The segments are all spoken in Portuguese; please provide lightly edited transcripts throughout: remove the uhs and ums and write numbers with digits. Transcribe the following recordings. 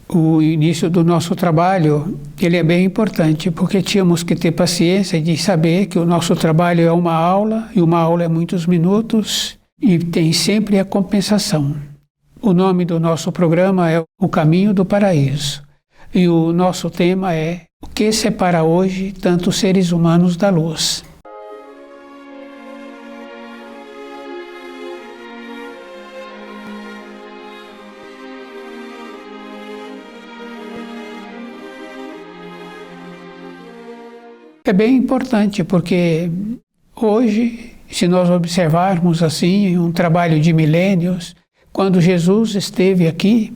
O início do nosso trabalho, ele é bem importante, porque tínhamos que ter paciência de saber que o nosso trabalho é uma aula, e uma aula é muitos minutos, e tem sempre a compensação. O nome do nosso programa é O Caminho do Paraíso, e o nosso tema é O que separa hoje tantos seres humanos da luz? É bem importante porque hoje, se nós observarmos assim um trabalho de milênios, quando Jesus esteve aqui,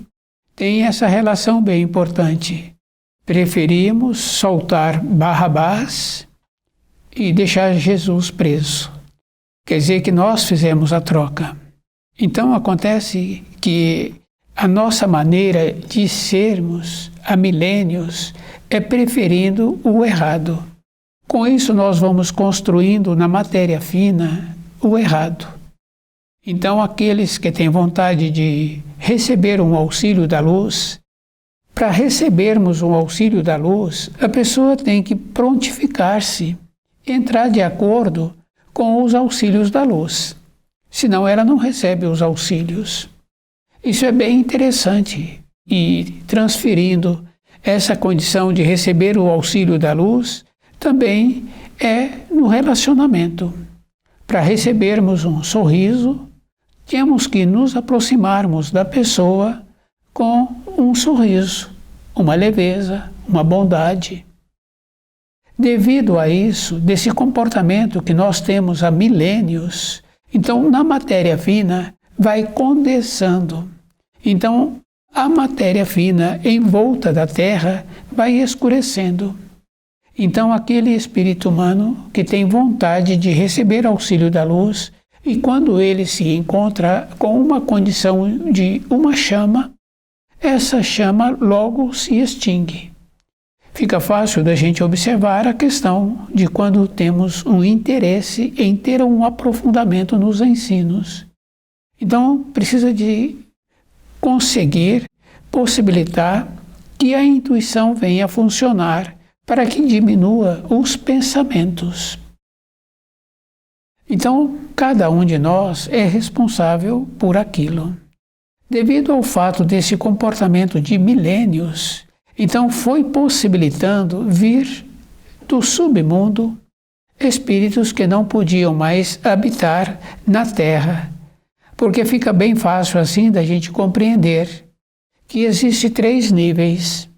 tem essa relação bem importante. Preferimos soltar Barrabás e deixar Jesus preso. Quer dizer que nós fizemos a troca. Então acontece que a nossa maneira de sermos há milênios é preferindo o errado. Com isso, nós vamos construindo na matéria fina o errado. Então, aqueles que têm vontade de receber um auxílio da luz, para recebermos um auxílio da luz, a pessoa tem que prontificar-se, entrar de acordo com os auxílios da luz. Senão, ela não recebe os auxílios. Isso é bem interessante. E transferindo essa condição de receber o auxílio da luz, também é no relacionamento. Para recebermos um sorriso, temos que nos aproximarmos da pessoa com um sorriso, uma leveza, uma bondade. Devido a isso, desse comportamento que nós temos há milênios, então na matéria fina vai condensando. Então a matéria fina em volta da Terra vai escurecendo. Então, aquele espírito humano que tem vontade de receber auxílio da luz, e quando ele se encontra com uma condição de uma chama, essa chama logo se extingue. Fica fácil da gente observar a questão de quando temos um interesse em ter um aprofundamento nos ensinos. Então, precisa de conseguir possibilitar que a intuição venha a funcionar para que diminua os pensamentos. Então, cada um de nós é responsável por aquilo. Devido ao fato desse comportamento de milênios, então foi possibilitando vir do submundo espíritos que não podiam mais habitar na Terra, porque fica bem fácil assim da gente compreender que existem 3 níveis.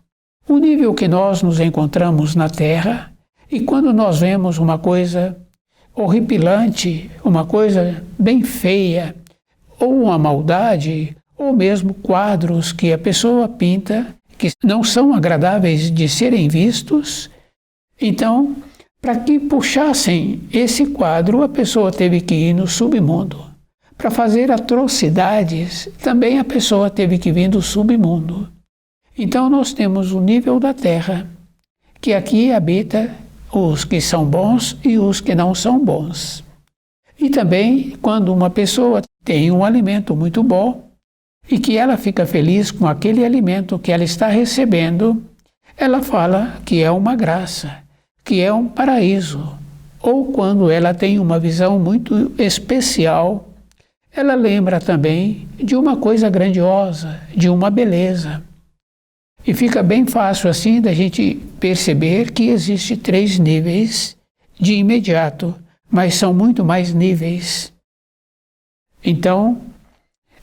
O nível que nós nos encontramos na Terra, e quando nós vemos uma coisa horripilante, uma coisa bem feia, ou uma maldade, ou mesmo quadros que a pessoa pinta, que não são agradáveis de serem vistos, então, para que puxassem esse quadro, a pessoa teve que ir no submundo. Para fazer atrocidades, também a pessoa teve que vir do submundo. Então nós temos o nível da Terra, que aqui habita os que são bons e os que não são bons. E também quando uma pessoa tem um alimento muito bom e que ela fica feliz com aquele alimento que ela está recebendo, ela fala que é uma graça, que é um paraíso. Ou quando ela tem uma visão muito especial, ela lembra também de uma coisa grandiosa, de uma beleza. E fica bem fácil assim da gente perceber que existe 3 níveis de imediato, mas são muito mais níveis. Então,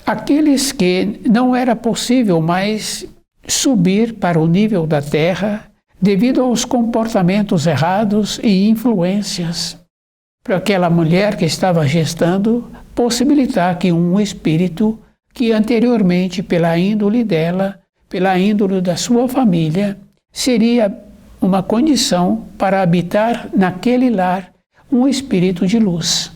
aqueles que não era possível mais subir para o nível da Terra devido aos comportamentos errados e influências, para aquela mulher que estava gestando possibilitar que um espírito que anteriormente, pela índole dela, pela índole da sua família, seria uma condição para habitar naquele lar um espírito de luz.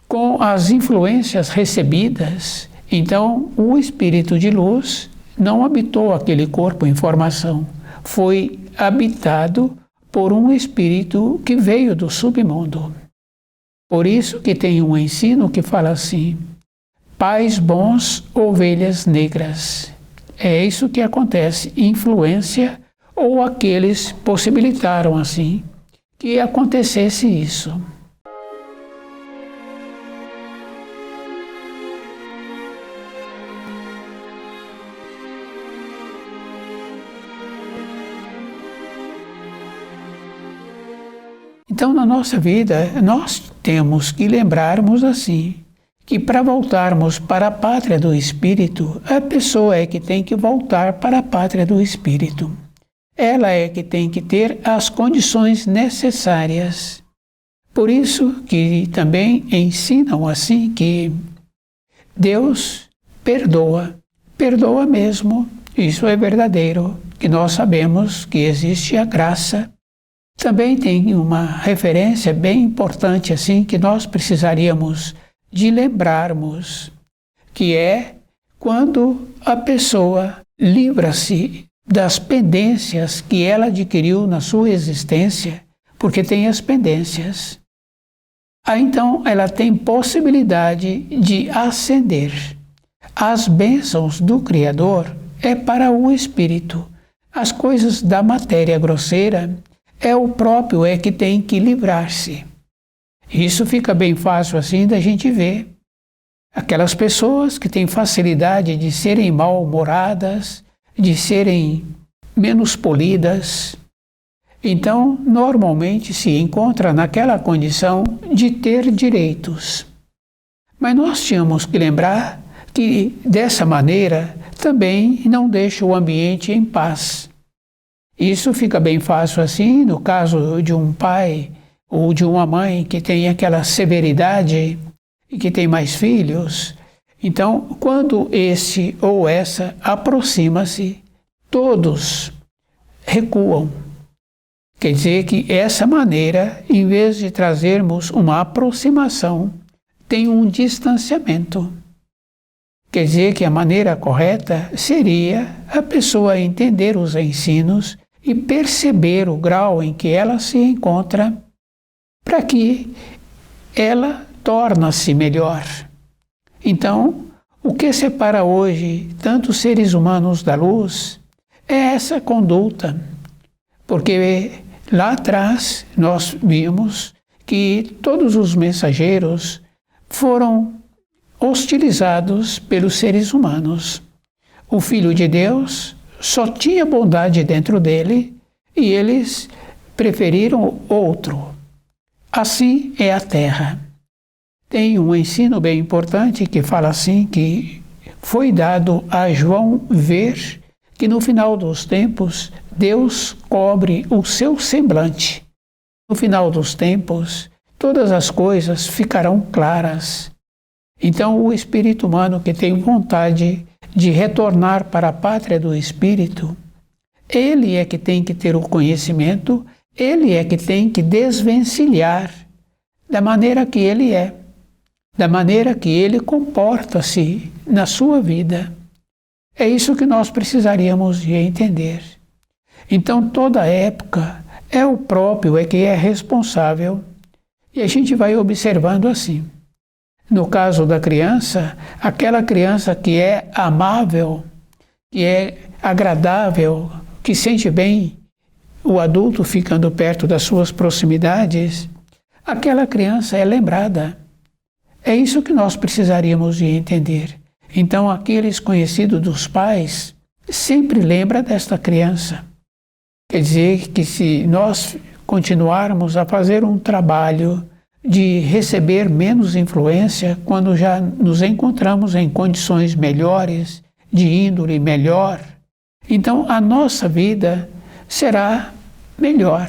com as influências recebidas, então o espírito de luz não habitou aquele corpo em formação, foi habitado por um espírito que veio do submundo. Por isso que tem um ensino que fala assim: pais bons, ovelhas negras. É isso que acontece, influência, ou aqueles possibilitaram assim que acontecesse isso. Então, na nossa vida, nós temos que lembrarmos assim, que para voltarmos para a pátria do Espírito, a pessoa é que tem que voltar para a pátria do Espírito. Ela é que tem que ter as condições necessárias. Por isso que também ensinam assim que Deus perdoa, perdoa mesmo, isso é verdadeiro, que nós sabemos que existe a graça. Também tem uma referência bem importante assim que nós precisaríamos de lembrarmos, que é quando a pessoa livra-se das pendências que ela adquiriu na sua existência, porque tem as pendências. Aí então ela tem possibilidade de ascender. As bênçãos do Criador é para o espírito. As coisas da matéria grosseira é o próprio que tem que livrar-se. Isso fica bem fácil assim da gente ver. Aquelas pessoas que têm facilidade de serem mal-humoradas, de serem menos polidas, então normalmente se encontra naquela condição de ter direitos. Mas nós tínhamos que lembrar que dessa maneira também não deixa o ambiente em paz. Isso fica bem fácil assim no caso de um pai ou de uma mãe que tem aquela severidade e que tem mais filhos. Então, quando esse ou essa aproxima-se, todos recuam. Quer dizer que essa maneira, em vez de trazermos uma aproximação, tem um distanciamento. Quer dizer que a maneira correta seria a pessoa entender os ensinos e perceber o grau em que ela se encontra, para que ela torne-se melhor. Então, o que separa hoje tantos seres humanos da luz é essa conduta, porque lá atrás nós vimos que todos os mensageiros foram hostilizados pelos seres humanos. O Filho de Deus só tinha bondade dentro dele e eles preferiram outro. Assim é a Terra. Tem um ensino bem importante que fala assim que foi dado a João ver que no final dos tempos Deus cobre o seu semblante. No final dos tempos, todas as coisas ficarão claras. Então o espírito humano que tem vontade de retornar para a pátria do espírito, ele é que tem que ter o conhecimento, ele é que tem que desvencilhar da maneira que ele é, da maneira que ele comporta-se na sua vida. É isso que nós precisaríamos de entender. Então toda época é o próprio que é responsável e a gente vai observando assim. No caso da criança, aquela criança que é amável, que é agradável, que sente bem o adulto ficando perto das suas proximidades, aquela criança é lembrada. É isso que nós precisaríamos de entender. Então, aqueles conhecidos dos pais sempre lembram desta criança. Quer dizer que se nós continuarmos a fazer um trabalho de receber menos influência quando já nos encontramos em condições melhores, de índole melhor, então a nossa vida será melhor.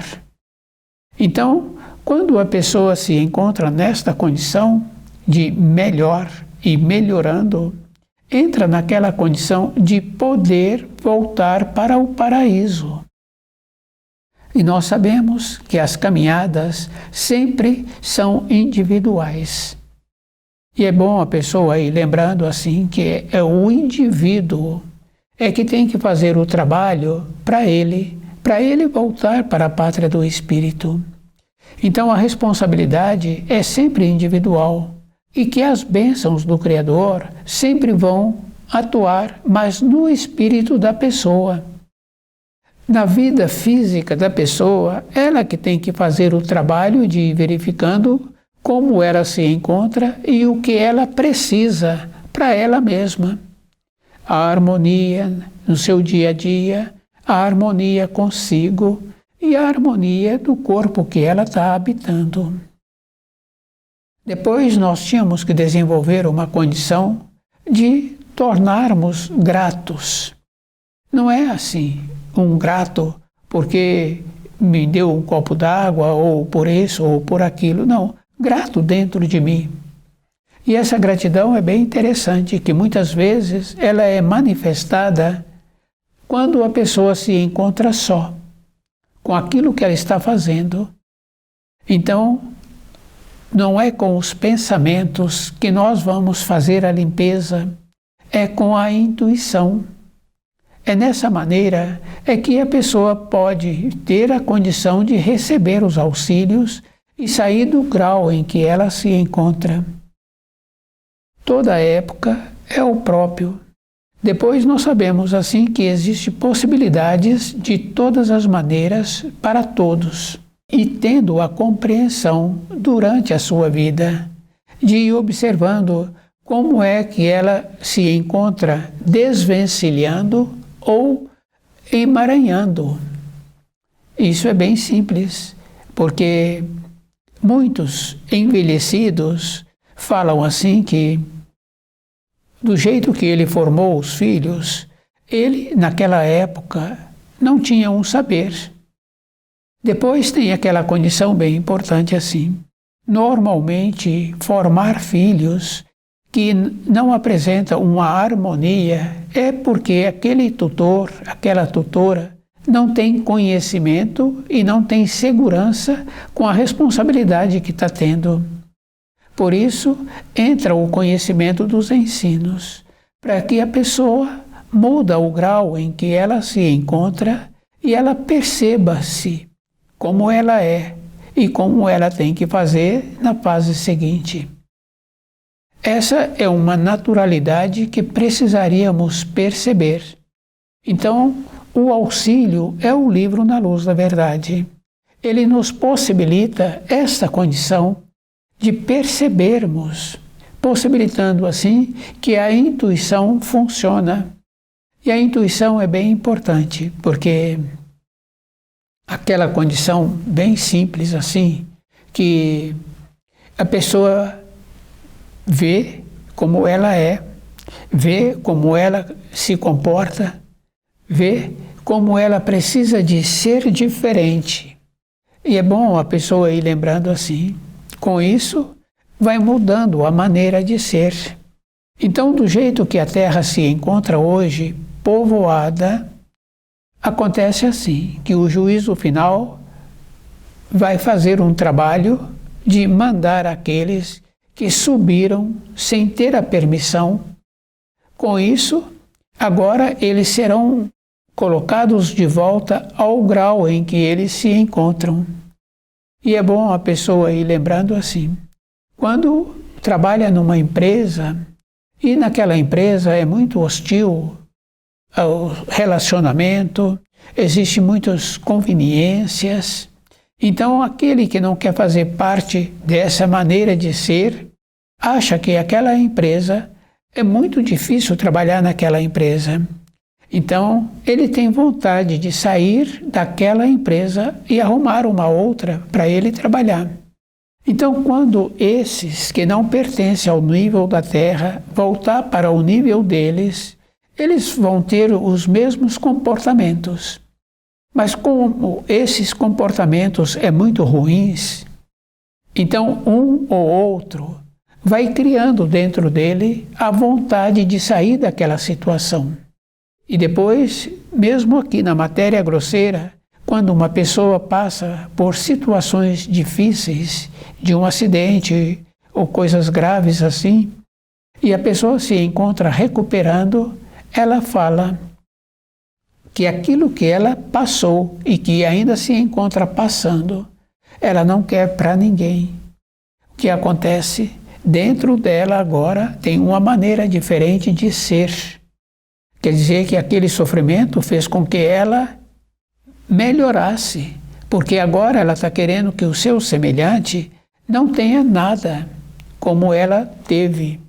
Então, quando a pessoa se encontra nesta condição de melhor e melhorando, entra naquela condição de poder voltar para o paraíso. E nós sabemos que as caminhadas sempre são individuais. E é bom a pessoa ir lembrando assim que é o indivíduo que tem que fazer o trabalho para ele voltar para a pátria do espírito. Então a responsabilidade é sempre individual e que as bênçãos do Criador sempre vão atuar, mas no espírito da pessoa. Na vida física da pessoa, ela que tem que fazer o trabalho de ir verificando como ela se encontra e o que ela precisa para ela mesma. A harmonia no seu dia a dia, a harmonia consigo e a harmonia do corpo que ela está habitando. Depois nós tínhamos que desenvolver uma condição de tornarmos gratos. Não é assim, um grato porque me deu um copo d'água ou por isso ou por aquilo, não. Grato dentro de mim. E essa gratidão é bem interessante, que muitas vezes ela é manifestada quando a pessoa se encontra só, com aquilo que ela está fazendo. Então, não é com os pensamentos que nós vamos fazer a limpeza, é com a intuição. É nessa maneira que a pessoa pode ter a condição de receber os auxílios e sair do grau em que ela se encontra. Toda época é o próprio. Depois nós sabemos assim que existem possibilidades de todas as maneiras para todos. E tendo a compreensão durante a sua vida, de ir observando como é que ela se encontra desvencilhando ou emaranhando. Isso é bem simples, porque muitos envelhecidos falam assim que do jeito que ele formou os filhos, ele naquela época não tinha um saber. Depois tem aquela condição bem importante assim. Normalmente, formar filhos que não apresentam uma harmonia é porque aquele tutor, aquela tutora, não tem conhecimento e não tem segurança com a responsabilidade que está tendo. Por isso, entra o conhecimento dos ensinos, para que a pessoa muda o grau em que ela se encontra e ela perceba-se como ela é e como ela tem que fazer na fase seguinte. Essa é uma naturalidade que precisaríamos perceber. Então, o auxílio é o livro Na Luz da Verdade. Ele nos possibilita essa condição de percebermos, possibilitando assim que a intuição funciona. E a intuição é bem importante, porque aquela condição bem simples assim, que a pessoa vê como ela é, vê como ela se comporta, vê como ela precisa de ser diferente. E é bom a pessoa ir lembrando assim. Com isso, vai mudando a maneira de ser. Então, do jeito que a Terra se encontra hoje, povoada, acontece assim, que o juízo final vai fazer um trabalho de mandar aqueles que subiram sem ter a permissão. Com isso, agora eles serão colocados de volta ao grau em que eles se encontram. E é bom a pessoa ir lembrando assim, quando trabalha numa empresa e naquela empresa é muito hostil ao relacionamento, existem muitas conveniências, então aquele que não quer fazer parte dessa maneira de ser, acha que aquela empresa é muito difícil trabalhar naquela empresa. Então, ele tem vontade de sair daquela empresa e arrumar uma outra para ele trabalhar. Então, quando esses que não pertencem ao nível da Terra voltar para o nível deles, eles vão ter os mesmos comportamentos. Mas como esses comportamentos são muito ruins, então um ou outro vai criando dentro dele a vontade de sair daquela situação. E depois, mesmo aqui na matéria grosseira, quando uma pessoa passa por situações difíceis, de um acidente ou coisas graves assim, e a pessoa se encontra recuperando, ela fala que aquilo que ela passou e que ainda se encontra passando, ela não quer para ninguém. O que acontece? Dentro dela agora tem uma maneira diferente de ser. Quer dizer que aquele sofrimento fez com que ela melhorasse, porque agora ela está querendo que o seu semelhante não tenha nada como ela teve.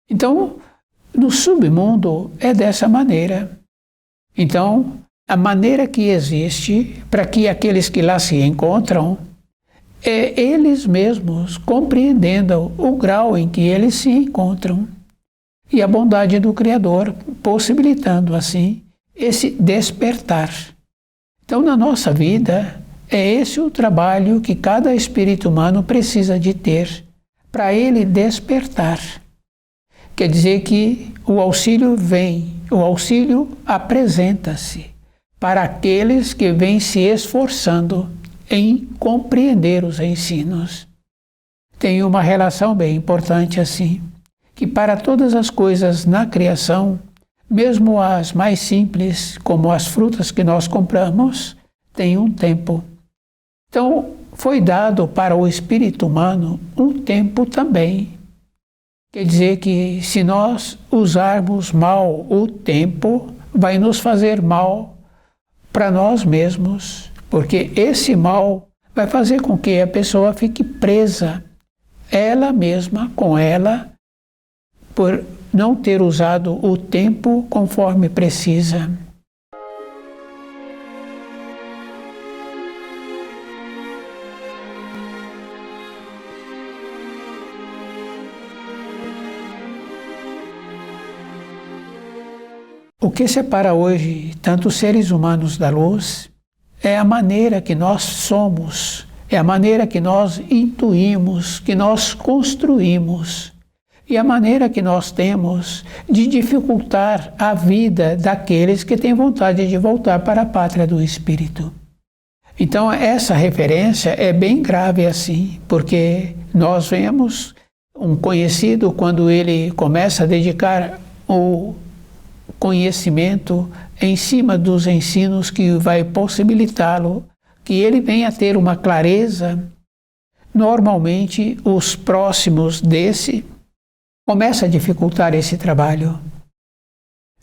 Então, no submundo é dessa maneira. Então, a maneira que existe para que aqueles que lá se encontram é eles mesmos compreendendo o grau em que eles se encontram e a bondade do Criador possibilitando assim esse despertar. Então, na nossa vida, é esse o trabalho que cada espírito humano precisa de ter para ele despertar. Quer dizer que o auxílio vem, o auxílio apresenta-se para aqueles que vêm se esforçando em compreender os ensinos. Tem uma relação bem importante assim, que para todas as coisas na criação, mesmo as mais simples, como as frutas que nós compramos, tem um tempo. Então, foi dado para o espírito humano um tempo também. Quer dizer que se nós usarmos mal o tempo, vai nos fazer mal para nós mesmos, porque esse mal vai fazer com que a pessoa fique presa, ela mesma com ela, por não ter usado o tempo conforme precisa. O que separa hoje tantos seres humanos da luz é a maneira que nós somos, é a maneira que nós intuímos, que nós construímos, e a maneira que nós temos de dificultar a vida daqueles que têm vontade de voltar para a pátria do Espírito. Então, essa referência é bem grave assim, porque nós vemos um conhecido, quando ele começa a dedicar o conhecimento em cima dos ensinos que vai possibilitá-lo, que ele venha a ter uma clareza, normalmente os próximos desse começam a dificultar esse trabalho.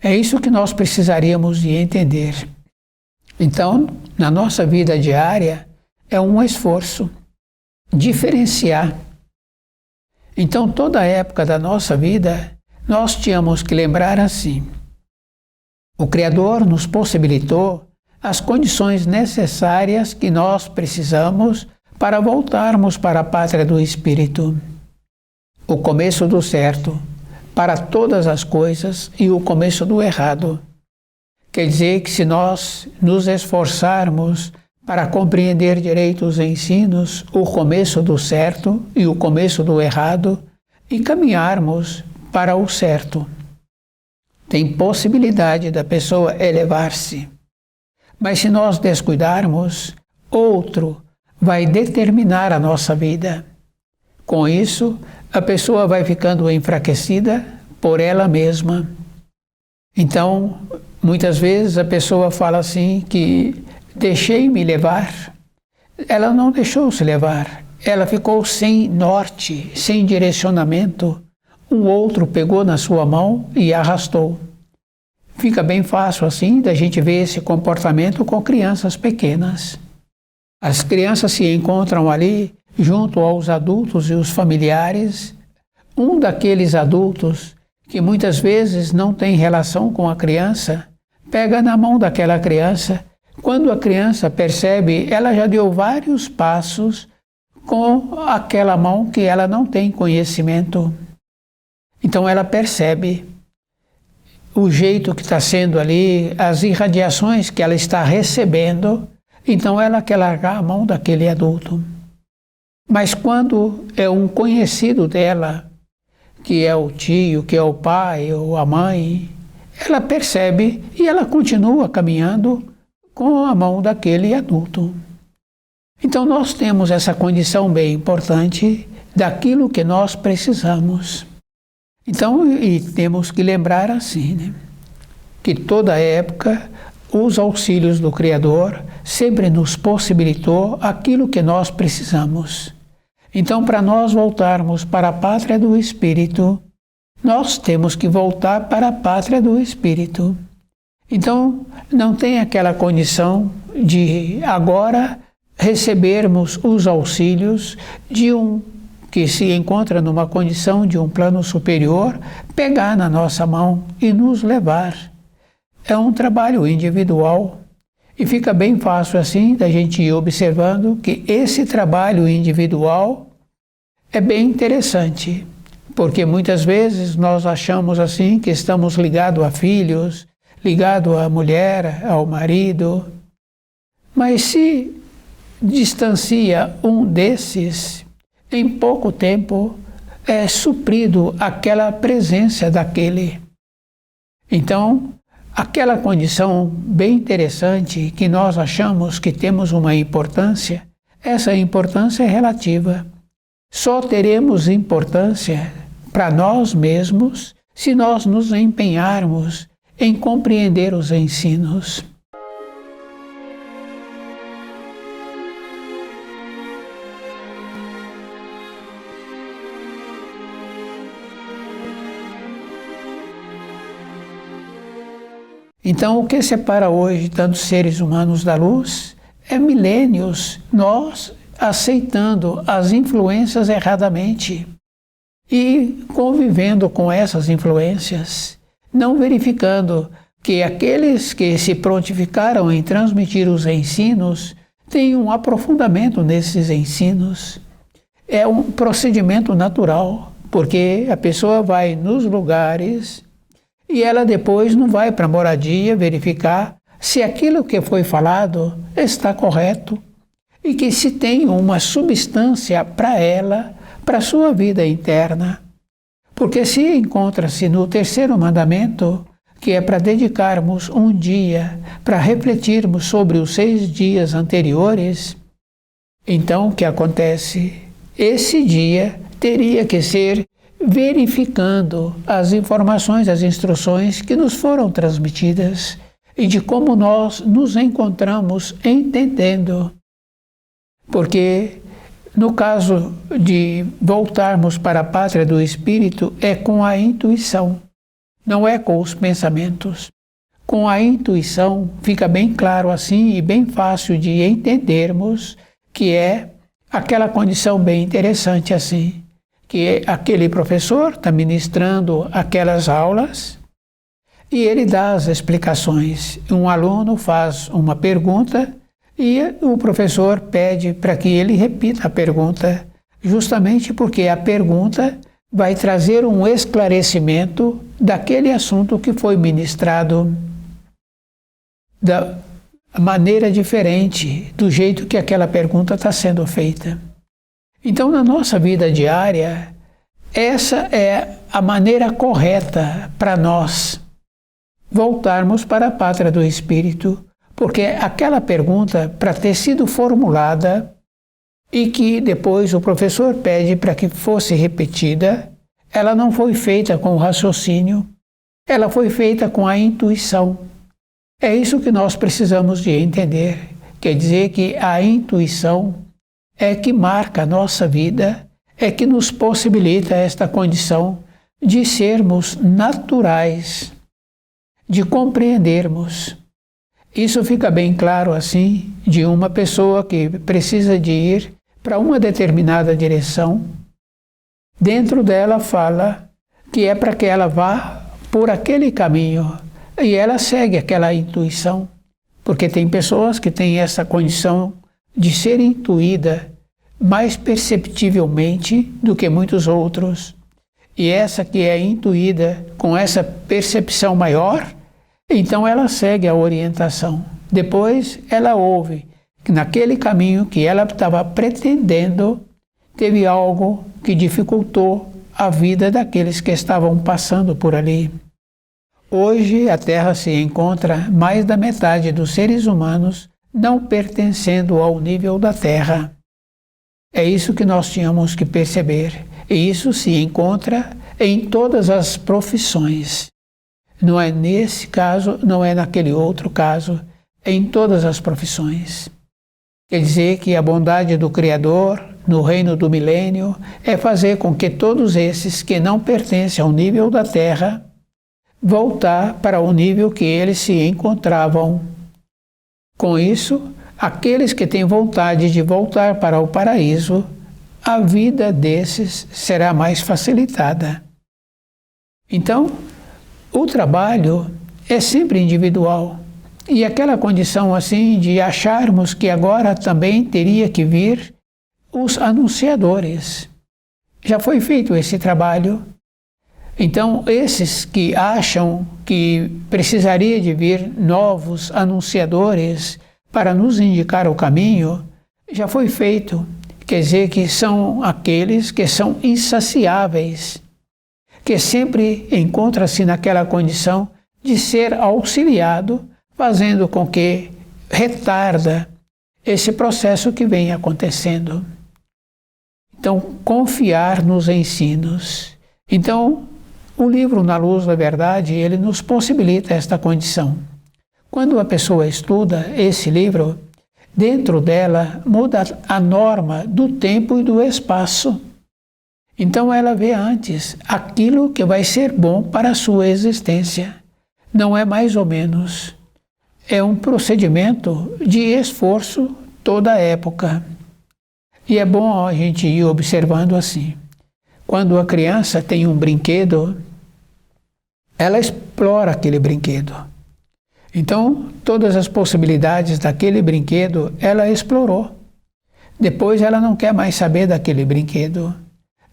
É isso que nós precisaríamos de entender. Então, na nossa vida diária, é um esforço diferenciar. Então, toda a época da nossa vida, nós tínhamos que lembrar assim: o Criador nos possibilitou as condições necessárias que nós precisamos para voltarmos para a pátria do Espírito. O começo do certo para todas as coisas e o começo do errado. Quer dizer que se nós nos esforçarmos para compreender direito os ensinos, o começo do certo e o começo do errado, e caminharmos para o certo. Tem possibilidade da pessoa elevar-se. Mas se nós descuidarmos, outro vai determinar a nossa vida. Com isso, a pessoa vai ficando enfraquecida por ela mesma. Então, muitas vezes a pessoa fala assim que deixei-me levar. Ela não deixou-se levar. Ela ficou sem norte, sem direcionamento. Um outro pegou na sua mão e arrastou. Fica bem fácil assim da gente ver esse comportamento com crianças pequenas. As crianças se encontram ali junto aos adultos e os familiares. Um daqueles adultos que muitas vezes não tem relação com a criança, pega na mão daquela criança. Quando a criança percebe, ela já deu vários passos com aquela mão que ela não tem conhecimento. Então ela percebe o jeito que está sendo ali, as irradiações que ela está recebendo, então ela quer largar a mão daquele adulto. Mas quando é um conhecido dela, que é o tio, que é o pai ou a mãe, ela percebe e ela continua caminhando com a mão daquele adulto. Então nós temos essa condição bem importante daquilo que nós precisamos. Então, e temos que lembrar assim, né? Que toda época os auxílios do Criador sempre nos possibilitou aquilo que nós precisamos. Então, para nós voltarmos para a pátria do Espírito, nós temos que voltar para a pátria do Espírito. Então, não tem aquela condição de agora recebermos os auxílios de um que se encontra numa condição de um plano superior, pegar na nossa mão e nos levar. É um trabalho individual e fica bem fácil assim da gente ir observando que esse trabalho individual é bem interessante, porque muitas vezes nós achamos assim que estamos ligados a filhos, ligados à mulher, ao marido, mas se distancia um desses, em pouco tempo é suprido aquela presença daquele. Então, aquela condição bem interessante que nós achamos que temos uma importância, essa importância é relativa. Só teremos importância para nós mesmos se nós nos empenharmos em compreender os ensinos. Então, o que separa hoje tantos seres humanos da luz é milênios nós aceitando as influências erradamente e convivendo com essas influências, não verificando que aqueles que se prontificaram em transmitir os ensinos têm um aprofundamento nesses ensinos. É um procedimento natural, porque a pessoa vai nos lugares e ela depois não vai para a moradia verificar se aquilo que foi falado está correto e que se tem uma substância para ela, para a sua vida interna. Porque se encontra-se no terceiro mandamento, que é para dedicarmos um dia para refletirmos sobre os 6 dias anteriores, então o que acontece? Esse dia teria que ser verificando as informações, as instruções que nos foram transmitidas e de como nós nos encontramos entendendo. Porque no caso de voltarmos para a pátria do Espírito é com a intuição, não é com os pensamentos. Com a intuição fica bem claro assim e bem fácil de entendermos que é aquela condição bem interessante assim, que aquele professor está ministrando aquelas aulas e ele dá as explicações. Um aluno faz uma pergunta e o professor pede para que ele repita a pergunta, justamente porque a pergunta vai trazer um esclarecimento daquele assunto que foi ministrado da maneira diferente, do jeito que aquela pergunta está sendo feita. Então, na nossa vida diária, essa é a maneira correta para nós voltarmos para a pátria do Espírito, porque aquela pergunta, para ter sido formulada e que depois o professor pede para que fosse repetida, ela não foi feita com o raciocínio, ela foi feita com a intuição. É isso que nós precisamos de entender. Quer dizer que a intuição é que marca a nossa vida, é que nos possibilita esta condição de sermos naturais, de compreendermos. Isso fica bem claro assim de uma pessoa que precisa de ir para uma determinada direção. Dentro dela fala que é para que ela vá por aquele caminho e ela segue aquela intuição, porque tem pessoas que têm essa condição de ser intuída mais perceptivelmente do que muitos outros. E essa que é intuída com essa percepção maior, então ela segue a orientação. Depois ela ouve que naquele caminho que ela estava pretendendo, teve algo que dificultou a vida daqueles que estavam passando por ali. Hoje a Terra se encontra mais da metade dos seres humanos não pertencendo ao nível da Terra. É isso que nós tínhamos que perceber. E isso se encontra em todas as profissões. Não é nesse caso, não é naquele outro caso, é em todas as profissões. Quer dizer que a bondade do Criador, no reino do milênio, é fazer com que todos esses que não pertencem ao nível da Terra voltar para o nível que eles se encontravam. Com isso, aqueles que têm vontade de voltar para o paraíso, a vida desses será mais facilitada. Então, o trabalho é sempre individual. E aquela condição assim de acharmos que agora também teria que vir os anunciadores. Já foi feito esse trabalho. Então, esses que acham que precisaria de vir novos anunciadores para nos indicar o caminho, já foi feito. Quer dizer que são aqueles que são insaciáveis, que sempre encontra-se naquela condição de ser auxiliado, fazendo com que retarda esse processo que vem acontecendo. Então, confiar nos ensinos. Então, o livro Na Luz da Verdade, ele nos possibilita esta condição. Quando a pessoa estuda esse livro, dentro dela muda a norma do tempo e do espaço. Então ela vê antes aquilo que vai ser bom para a sua existência. Não é mais ou menos. É um procedimento de esforço toda a época. E é bom a gente ir observando assim. Quando a criança tem um brinquedo, ela explora aquele brinquedo. Então, todas as possibilidades daquele brinquedo, ela explorou. Depois ela não quer mais saber daquele brinquedo.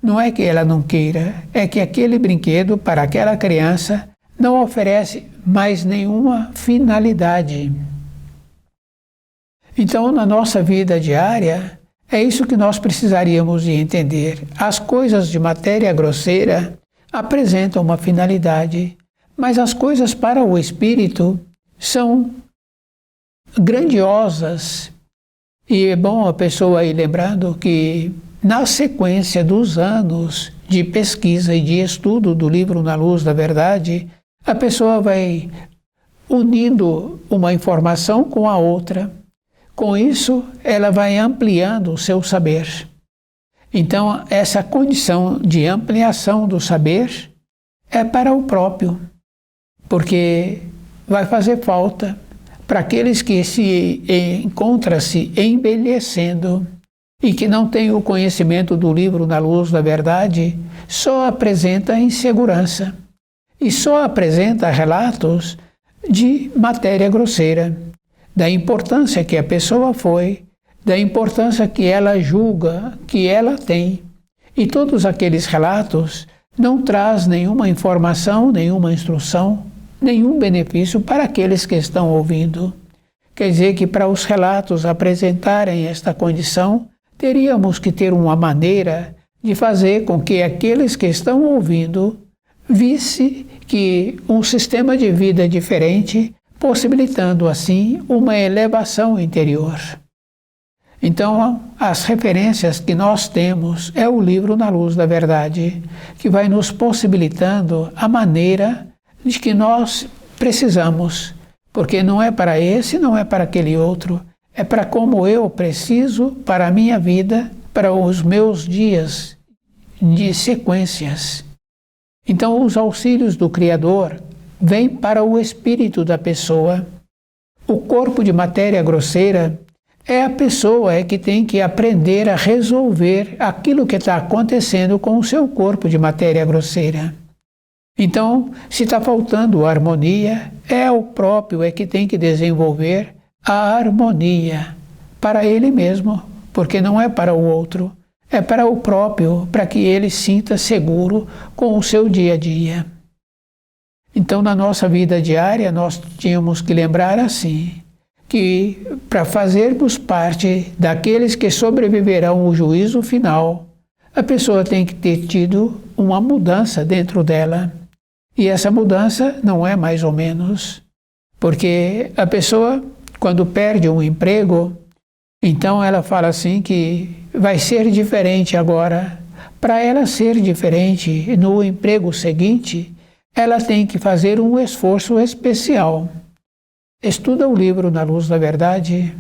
Não é que ela não queira, é que aquele brinquedo, para aquela criança, não oferece mais nenhuma finalidade. Então, na nossa vida diária, é isso que nós precisaríamos de entender. As coisas de matéria grosseira apresentam uma finalidade, mas as coisas para o espírito são grandiosas. E é bom a pessoa ir lembrando que, na sequência dos anos de pesquisa e de estudo do livro Na Luz da Verdade, a pessoa vai unindo uma informação com a outra. Com isso, ela vai ampliando o seu saber. Então, essa condição de ampliação do saber é para o próprio, porque vai fazer falta para aqueles que se encontram-se envelhecendo e que não têm o conhecimento do livro Na Luz da Verdade, só apresenta insegurança e só apresenta relatos de matéria grosseira, da importância que a pessoa foi, da importância que ela julga que ela tem. E todos aqueles relatos não traz nenhuma informação, nenhuma instrução, nenhum benefício para aqueles que estão ouvindo. Quer dizer que para os relatos apresentarem esta condição, teríamos que ter uma maneira de fazer com que aqueles que estão ouvindo visse que um sistema de vida diferente, possibilitando assim uma elevação interior. Então, as referências que nós temos é o livro Na Luz da Verdade, que vai nos possibilitando a maneira de que nós precisamos, porque não é para esse, não é para aquele outro, é para como eu preciso para a minha vida, para os meus dias de sequências. Então, os auxílios do Criador vêm para o espírito da pessoa. O corpo de matéria grosseira é a pessoa que tem que aprender a resolver aquilo que está acontecendo com o seu corpo de matéria grosseira. Então, se está faltando harmonia, é o próprio que tem que desenvolver a harmonia para ele mesmo, porque não é para o outro, é para o próprio, para que ele sinta seguro com o seu dia a dia. Então, na nossa vida diária, nós tínhamos que lembrar assim, que para fazermos parte daqueles que sobreviverão ao juízo final, a pessoa tem que ter tido uma mudança dentro dela. E essa mudança não é mais ou menos, porque a pessoa, quando perde um emprego, Então ela fala assim que vai ser diferente agora. Para ela ser diferente no emprego seguinte, ela tem que fazer um esforço especial. Estuda o livro Na Luz da Verdade.